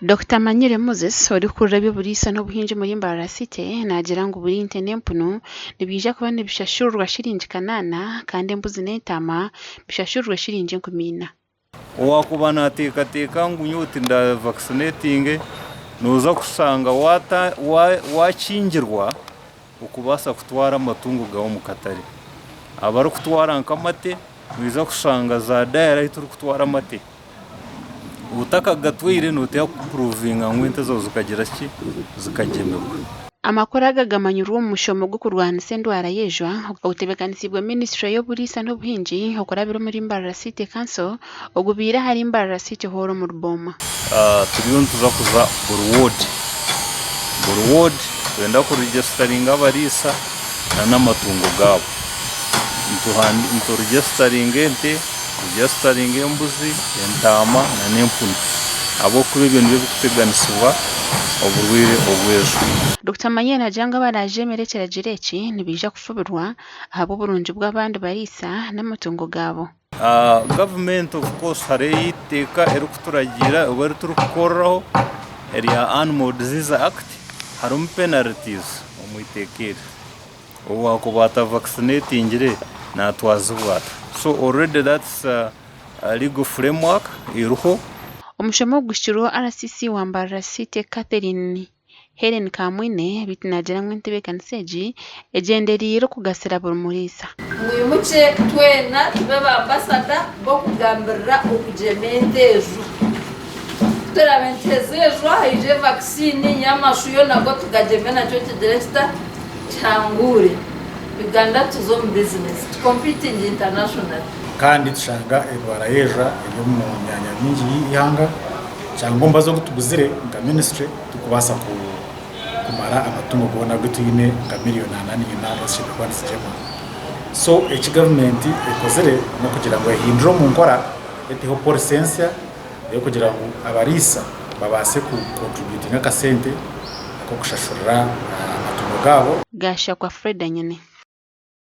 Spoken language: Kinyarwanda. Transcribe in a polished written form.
Dr. Manyire Moses uri kurabya burisa n'obuhinji muri Mbarara City nagira ngo burinte n'empunu nibija kuba nibishashurwa shiringi kanana kandi embuzi n'entama bishashurwa shiringi 10. Wakuba nateeka ngu nyuti nda vaccinating nuza kusanga wakingirwa ukubasa kutwara amatungo gawo mu katare abari kutwara nkamate wiza kusanga za daira ituri kutwara amate ubutaka gatwire note provinga ngwente zo zukagira ki zikagemerwa amakora agagamanyurwa mu mushomo gwo kurwanisa endwara yejwa utebekanisiibwa Ministry y'oburisa n'obuhinji okurabira muri Mbarara City Council ogubira hari Mbarara City horo mu Ruboma. Turiyo tuza kuza buri ward twenda ku registeringa abarisa n'amatungo gabo into registering ente registering embuzi entama n'empunu abo kuri ibintu byo guteganisibwa oburwire obwejo. Dr. Manyire ajanga baraje merekera jireki nibija kufubirwa ahabo burunji bw'abandi barisa n'amatungo gabo. Government of course hari iteka erukuturagira ubari turukoraho area Animal Disease Act harum penalties omuitekere owakubata vaccinating na twazubata, so already that's a legal framework iruho. Omushomo gushiro RCC wa Mbarara City Catherine Helen Kamwine bitinagira mwentebekaniseji egenderiro kugasira burumurisa mwimuke twena tubeba ambassador bo kugambirira okujementejo turabentezejo haije vaccine yamashuyo nago tugajemena cyo kidiresta cyangure Uganda tuzo mu business competing international kandi tushanga indwara yeja yo mu myanya mingi y'ihanga cyangwa mbazo gutuguzire nga ministry tukubasa kumara amatungo gona gutuyine nga miliyoni 8 na eshyirwa n'isema. So each government ekozere no kugira ngo hindro mu nkora eteho policense yo kugira ngo abarisa babase ku contribute n'akasente ko kushashurira amatungo gabo gasha kwa Freda nyene.